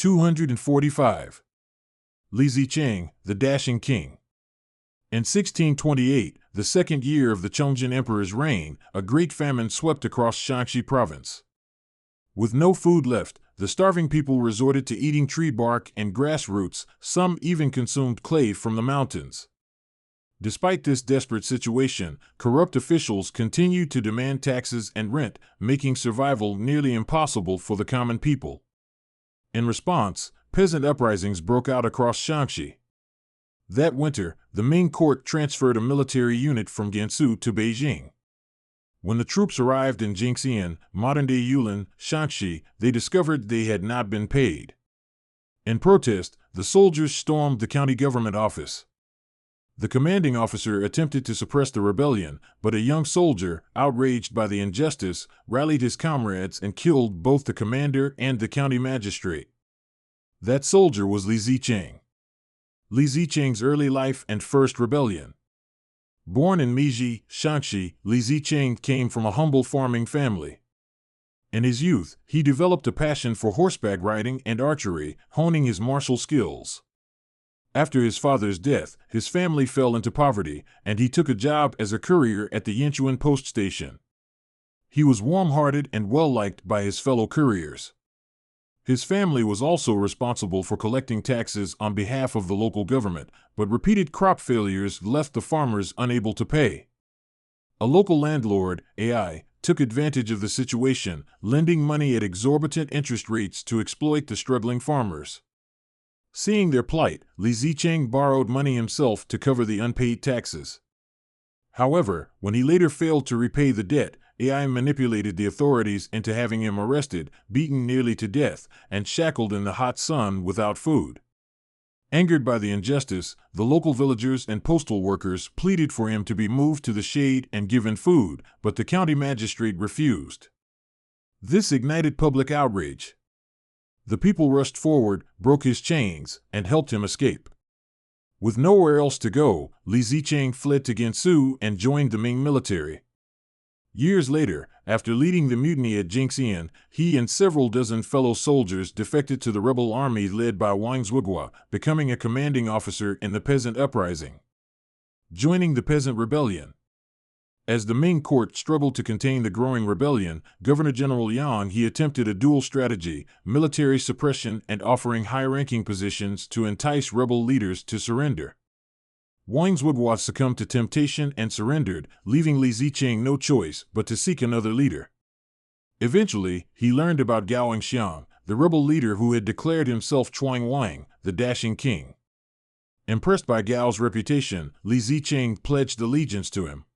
245. Li Zicheng, the Dashing King. In 1628, the second year of the Xiangsheng Emperor's reign, a great famine swept across Xiangxi province. With no food left, the starving people resorted to eating tree bark and grass roots, some even consumed clay from the mountains. Despite this desperate situation, corrupt officials continued to demand taxes and rent, making survival nearly impossible for the common people. In response, peasant uprisings broke out across Xiangxi. That winter, the Ming court transferred a military unit from Gansu to Beijing. When the troops arrived in Jingxian, modern-day Yulin, Xiangxi, they discovered they had not been paid. In protest, the soldiers stormed the county government office. The commanding officer attempted to suppress the rebellion, but a young soldier, outraged by the injustice, rallied his comrades and killed both the commander and the county magistrate. That soldier was Li Zicheng. Li Zicheng's early life and first rebellion. Born in Meiji, Xiangxi, Li Zicheng came from a humble farming family. In his youth, he developed a passion for horseback riding and archery, honing his martial skills. After his father's death, his family fell into poverty, and he took a job as a courier at the Yanchuan post station. He was warm-hearted and well-liked by his fellow couriers. His family was also responsible for collecting taxes on behalf of the local government, but repeated crop failures left the farmers unable to pay. A local landlord, AI, took advantage of the situation, lending money at exorbitant interest rates to exploit the struggling farmers. Seeing their plight, Li Zicheng borrowed money himself to cover the unpaid taxes. However, when he later failed to repay the debt, AI manipulated the authorities into having him arrested, beaten nearly to death, and shackled in the hot sun without food. Angered by the injustice, the local villagers and postal workers pleaded for him to be moved to the shade and given food, but the county magistrate refused. This ignited public outrage. The people rushed forward, broke his chains, and helped him escape. With nowhere else to go, Li Zicheng fled to Gansu and joined the Ming military. Years later, after leading the mutiny at Jingxian, he and several dozen fellow soldiers defected to the rebel army led by Wang Zhuguo, becoming a commanding officer in the peasant uprising. Joining the peasant rebellion. As the Ming court struggled to contain the growing rebellion, Governor-General Yang He attempted a dual strategy, military suppression and offering high-ranking positions to entice rebel leaders to surrender. Wang Zhuguo succumbed to temptation and surrendered, leaving Li Zicheng no choice but to seek another leader. Eventually, he learned about Xiangsheng, the rebel leader who had declared himself Chuang Wang, the Dashing King. Impressed by Gao's reputation, Li Zicheng pledged allegiance to him.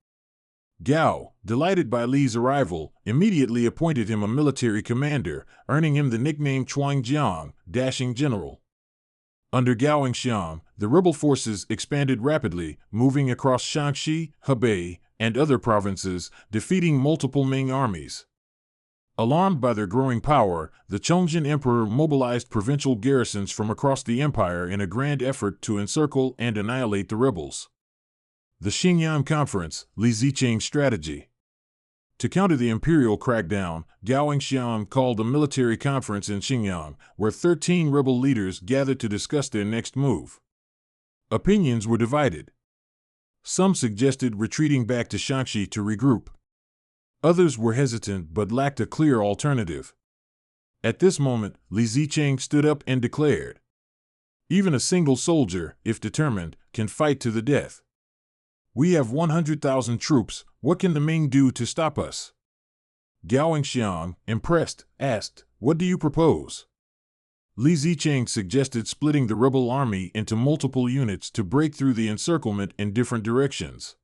Gao, delighted by Li's arrival, immediately appointed him a military commander, earning him the nickname Chuangjiang, Dashing General. Under Xiangsheng, the rebel forces expanded rapidly, moving across Shaanxi, Hebei, and other provinces, defeating multiple Ming armies. Alarmed by their growing power, the Xiangsheng Emperor mobilized provincial garrisons from across the empire in a grand effort to encircle and annihilate the rebels. The Xinyan Conference, Li Zicheng's strategy. To counter the imperial crackdown, Xiangsheng called a military conference in Xinyan, where 13 rebel leaders gathered to discuss their next move. Opinions were divided. Some suggested retreating back to Shaanxi to regroup. Others were hesitant but lacked a clear alternative. At this moment, Li Zicheng stood up and declared, "Even a single soldier, if determined, can fight to the death. We have 100,000 troops, what can the Ming do to stop us?" Xiangsheng, impressed, asked, "What do you propose?" Li Zicheng suggested splitting the rebel army into multiple units to break through the encirclement in different directions.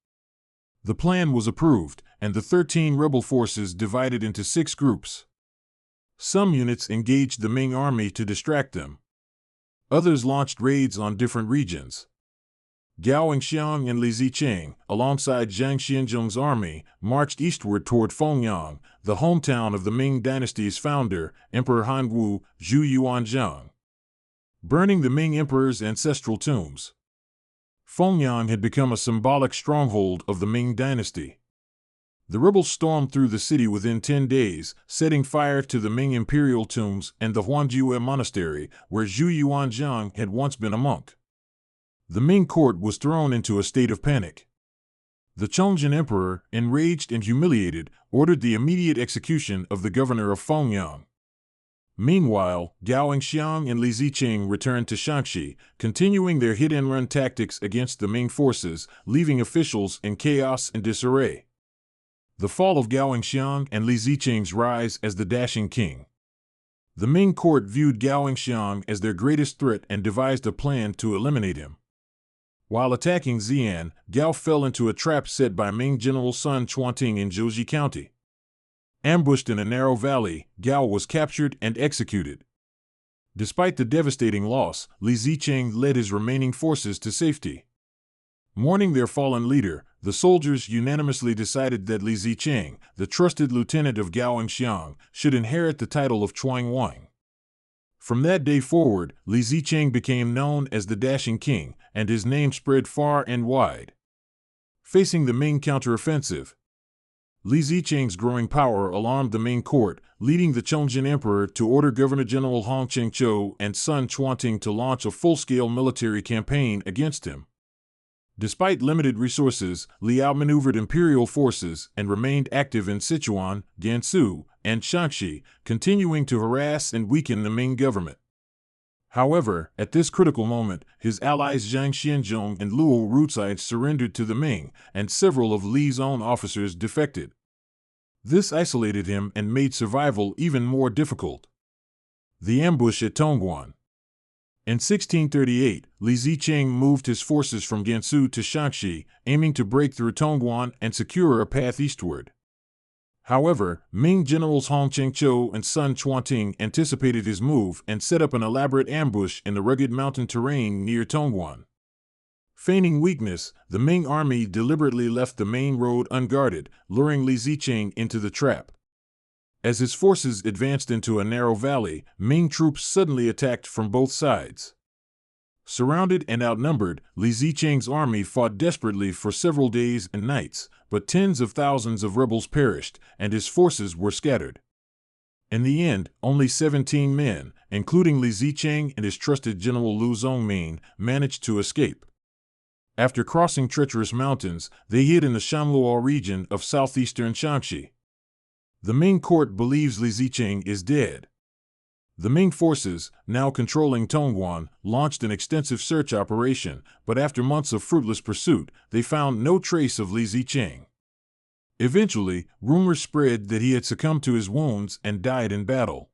The plan was approved, and the 13 rebel forces divided into 6 groups. Some units engaged the Ming army to distract them. Others launched raids on different regions. Xiangsheng and Li Zicheng, alongside Zhang Xianzhong's army, marched eastward toward Fengyang, the hometown of the Ming dynasty's founder, Emperor Hanwu Zhu Yuanzhang. Burning the Ming emperor's ancestral tombs. Fengyang had become a symbolic stronghold of the Ming dynasty. The rebels stormed through the city within 10 days, setting fire to the Ming imperial tombs and the Huangjue monastery, where Zhu Yuanzhang had once been a monk. The Ming court was thrown into a state of panic. The Xiangsheng emperor, enraged and humiliated, ordered the immediate execution of the governor of Fengyang. Meanwhile, Xiangsheng and Zicheng returned to Shaanxi, continuing their hit-and-run tactics against the Ming forces, leaving officials in chaos and disarray. The fall of Xiangsheng and Zicheng's rise as the dashing king. The Ming court viewed Xiangsheng as their greatest threat and devised a plan to eliminate him. While attacking Xi'an, Gao fell into a trap set by Ming General Sun Quanting in Zheji County. Ambushed in a narrow valley, Gao was captured and executed. Despite the devastating loss, Zicheng led his remaining forces to safety. Mourning their fallen leader, the soldiers unanimously decided that Zicheng, the trusted lieutenant of Xiangsheng, should inherit the title of Chuangwang. From that day forward, Zicheng became known as the Dashing King, and his name spread far and wide. Facing the Ming counteroffensive, Zicheng's growing power alarmed the Ming court, leading the Xiangsheng emperor to order Governor-General Hong Chengqiu and Sun Quanting to launch a full-scale military campaign against him. Despite limited resources, Li outmaneuvered imperial forces and remained active in Sichuan, Gansu, and Shaanxi, continuing to harass and weaken the Ming government. However, at this critical moment, his allies Zhang Xianzhong and Luo Rucai surrendered to the Ming, and several of Li's own officers defected. This isolated him and made survival even more difficult. The ambush at Tongguan. In 1638, Zicheng moved his forces from Gansu to Shaanxi, aiming to break through Tongguan and secure a path eastward. However, Ming generals Hong Chengqiu and Sun Quanting anticipated his move and set up an elaborate ambush in the rugged mountain terrain near Tongguan. Feigning weakness, the Ming army deliberately left the main road unguarded, luring Zicheng into the trap. As his forces advanced into a narrow valley, Ming troops suddenly attacked from both sides. Surrounded and outnumbered, Zicheng's army fought desperately for several days and nights, but tens of thousands of rebels perished, and his forces were scattered. In the end, only 17 men, including Zicheng and his trusted general Lu Zongmin, managed to escape. After crossing treacherous mountains, they hid in the Shanluo region of southeastern Shaanxi. The Ming court believes Zicheng is dead. The Ming forces, now controlling Tongguan, launched an extensive search operation, but after months of fruitless pursuit, they found no trace of Zicheng. Eventually, rumors spread that he had succumbed to his wounds and died in battle.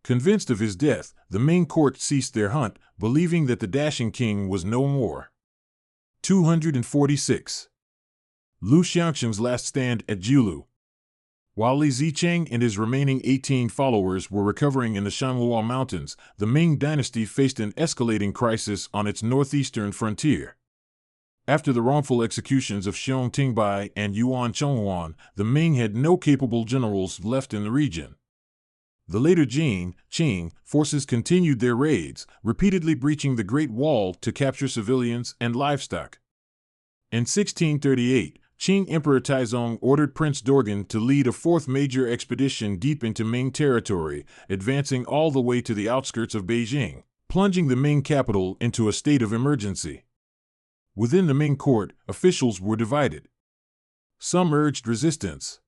Convinced of his death, the Ming court ceased their hunt, believing that the Dashing King was no more. 246. Lu Xiangsheng's last stand at Julu. While Zicheng and his remaining 18 followers were recovering in the Shanluo Mountains, the Ming dynasty faced an escalating crisis on its northeastern frontier. After the wrongful executions of Xiong Tingbai and Yuan Chonghuan, the Ming had no capable generals left in the region. The later Qing forces continued their raids, repeatedly breaching the Great Wall to capture civilians and livestock. In 1638, Qing Emperor Taizong ordered Prince Dorgan to lead a fourth major expedition deep into Ming territory, advancing all the way to the outskirts of Beijing, plunging the Ming capital into a state of emergency. Within the Ming court, officials were divided. Some urged resistance.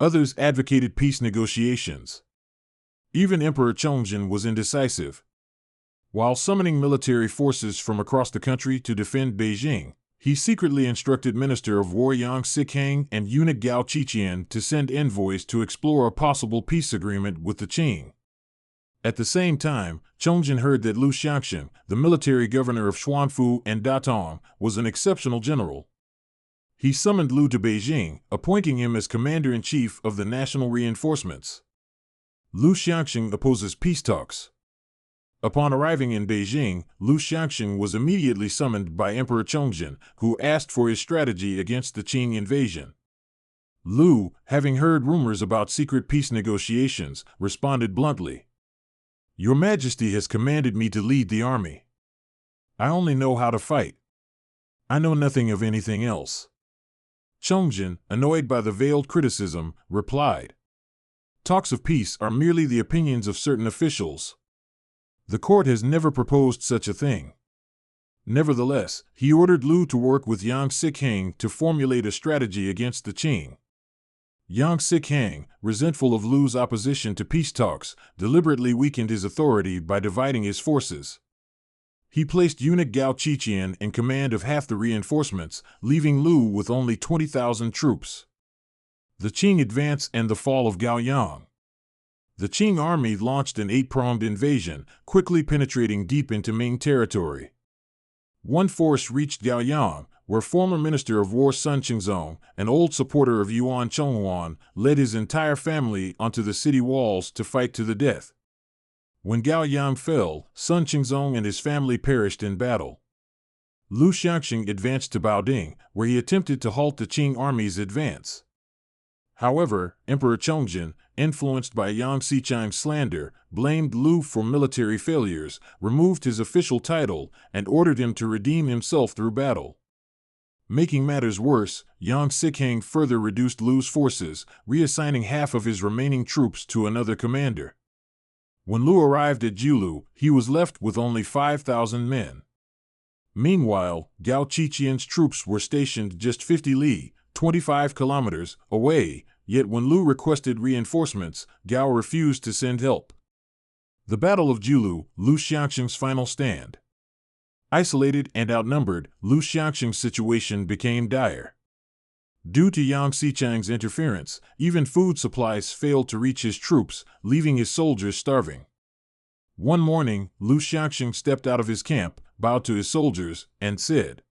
Others advocated peace negotiations. Even Emperor Xiongzhen was indecisive. While summoning military forces from across the country to defend Beijing, he secretly instructed Minister of War Yang Zicheng and eunuch Gao Qiqian to send envoys to explore a possible peace agreement with the Qing. At the same time, Xiongzhen heard that Lu Xiangsheng, the military governor of Xuanfu and Datong, was an exceptional general. He summoned Lu to Beijing, appointing him as commander-in-chief of the national reinforcements. Lu Xiangsheng opposes peace talks. Upon arriving in Beijing, Lu Xiangsheng was immediately summoned by Emperor Xiongzhen, who asked for his strategy against the Qing invasion. Lu, having heard rumors about secret peace negotiations, responded bluntly, "Your Majesty has commanded me to lead the army. I only know how to fight. I know nothing of anything else." Xiangsheng, annoyed by the veiled criticism, replied, "Talks of peace are merely the opinions of certain officials. The court has never proposed such a thing." Nevertheless, he ordered Lu to work with Zicheng to formulate a strategy against the Qing. Zicheng, resentful of Lu's opposition to peace talks, deliberately weakened his authority by dividing his forces. He placed eunuch Gao Qiqian in command of half the reinforcements, leaving Lu with only 20,000 troops. The Qing advance and the fall of Gaoyang. The Qing army launched an 8-pronged invasion, quickly penetrating deep into Ming territory. One force reached Gaoyang, where former Minister of War Sun Qingzong, an old supporter of Yuan Chonghuan, led his entire family onto the city walls to fight to the death. When Gaoyang fell, Sun Qingzong and his family perished in battle. Lu Xiangsheng advanced to Baoding, where he attempted to halt the Qing army's advance. However, Emperor Xiongzhen, influenced by Yang Zicheng's slander, blamed Lu for military failures, removed his official title, and ordered him to redeem himself through battle. Making matters worse, Yang Zicheng further reduced Lu's forces, reassigning half of his remaining troops to another commander. When Lu arrived at Julu, he was left with only 5,000 men. Meanwhile, Gao Qiqian's troops were stationed just 50 li, 25 kilometers, away, yet when Lu requested reinforcements, Gao refused to send help. The Battle of Julu, Lu Xiangsheng's final stand. Isolated and outnumbered, Lu Xiangsheng's situation became dire. Due to Yang Zicheng's interference, even food supplies failed to reach his troops, leaving his soldiers starving. One morning, Lu Xiangsheng stepped out of his camp, bowed to his soldiers, and said,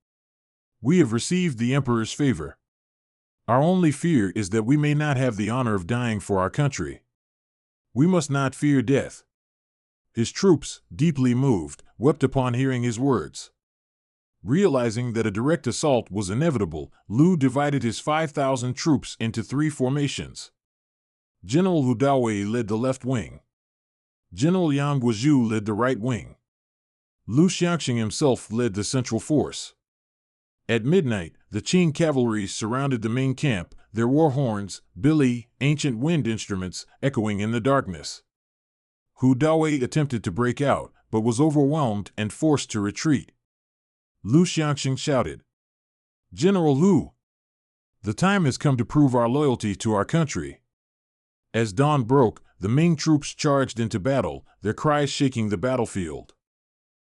"We have received the emperor's favor. Our only fear is that we may not have the honor of dying for our country. We must not fear death." His troops, deeply moved, wept upon hearing his words. Realizing that a direct assault was inevitable, Lu divided his 5,000 troops into 3 formations. General Hu Dawei led the left wing. General Yang Guozhu led the right wing. Lu Xiangsheng himself led the central force. At midnight, the Qing cavalry surrounded the Ming camp, their war horns, billy, ancient wind instruments, echoing in the darkness. Hu Dawei attempted to break out, but was overwhelmed and forced to retreat. Lu Xiangsheng shouted, "General Lu! The time has come to prove our loyalty to our country." As dawn broke, the Ming troops charged into battle, their cries shaking the battlefield.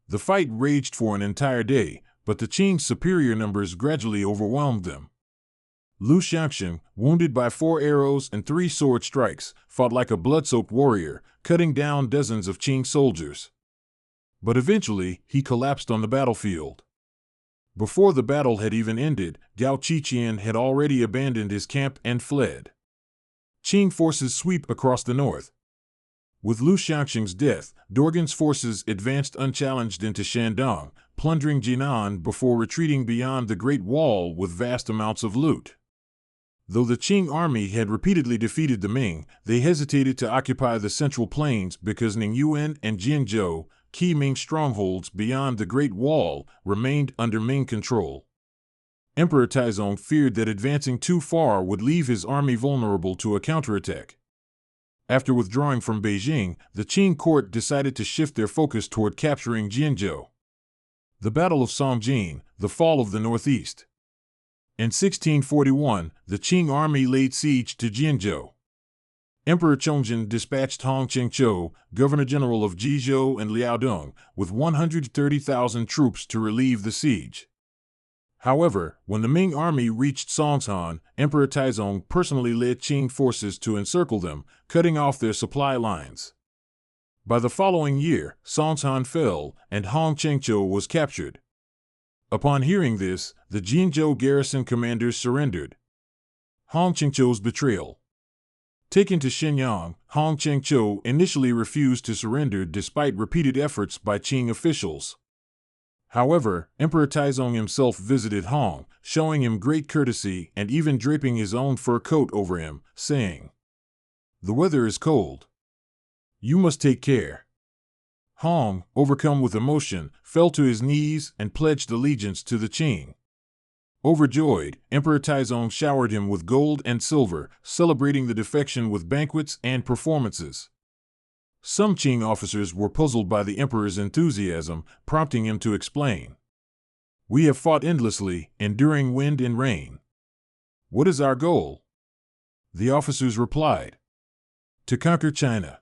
The fight raged for an entire day, but the Qing's superior numbers gradually overwhelmed them. Lu Xiangsheng, wounded by 4 arrows and 3 sword strikes, fought like a blood-soaked warrior, cutting down dozens of Qing soldiers. But eventually, he collapsed on the battlefield. Before the battle had even ended, Gao Qiqian had already abandoned his camp and fled. Qing forces sweep across the north. With Lu Xiangsheng's death, Dorgan's forces advanced unchallenged into Shandong, plundering Jinan before retreating beyond the Great Wall with vast amounts of loot. Though the Qing army had repeatedly defeated the Ming, they hesitated to occupy the Central Plains because Ningyuan and Jingzhou, key Ming strongholds beyond the Great Wall, remained under Ming control. Emperor Taizong feared that advancing too far would leave his army vulnerable to a counterattack. After withdrawing from Beijing, the Qing court decided to shift their focus toward capturing Jingzhou. The Battle of Songjin, the fall of the Northeast. In 1641, the Qing army laid siege to Jingzhou. Emperor Xiongzhen dispatched Hong Chengqiu, governor-general of Jizhou and Liaodong, with 130,000 troops to relieve the siege. However, when the Ming army reached Songshan, Emperor Taizong personally led Qing forces to encircle them, cutting off their supply lines. By the following year, Songshan fell, and Hong Chengqiu was captured. Upon hearing this, the Jingzhou garrison commanders surrendered. Hong Chengqiu's betrayal. Taken to Shenyang, Hong Chengqiu initially refused to surrender despite repeated efforts by Qing officials. However, Emperor Taizong himself visited Hong, showing him great courtesy and even draping his own fur coat over him, saying, "The weather is cold. You must take care." Hong, overcome with emotion, fell to his knees and pledged allegiance to the Qing. Overjoyed, Emperor Taizong showered him with gold and silver, celebrating the defection with banquets and performances. Some Qing officers were puzzled by the emperor's enthusiasm, prompting him to explain. "We have fought endlessly, enduring wind and rain. What is our goal?" The officers replied, "To conquer China."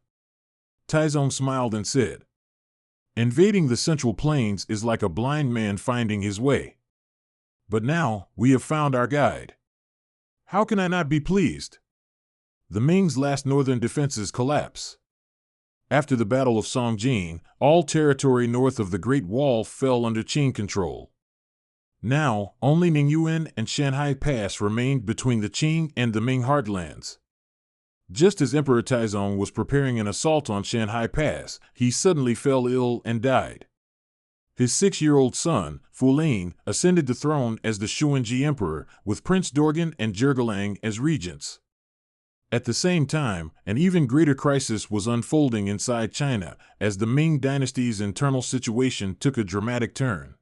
Taizong smiled and said, "Invading the Central Plains is like a blind man finding his way. But now we have found our guide. How can I not be pleased?" The Ming's last northern defenses collapse. After the Battle of Songjing, all territory north of the Great Wall fell under Qing control. Now, only Ningyuan and Shanhai Pass remained between the Qing and the Ming heartlands. Just as Emperor Taizong was preparing an assault on Shanhai Pass, he suddenly fell ill and died. His 6-year-old son, Fulane, ascended the throne as the Xuanji Emperor, with Prince Dorgan and Zhergalang as regents. At the same time, an even greater crisis was unfolding inside China, as the Ming dynasty's internal situation took a dramatic turn.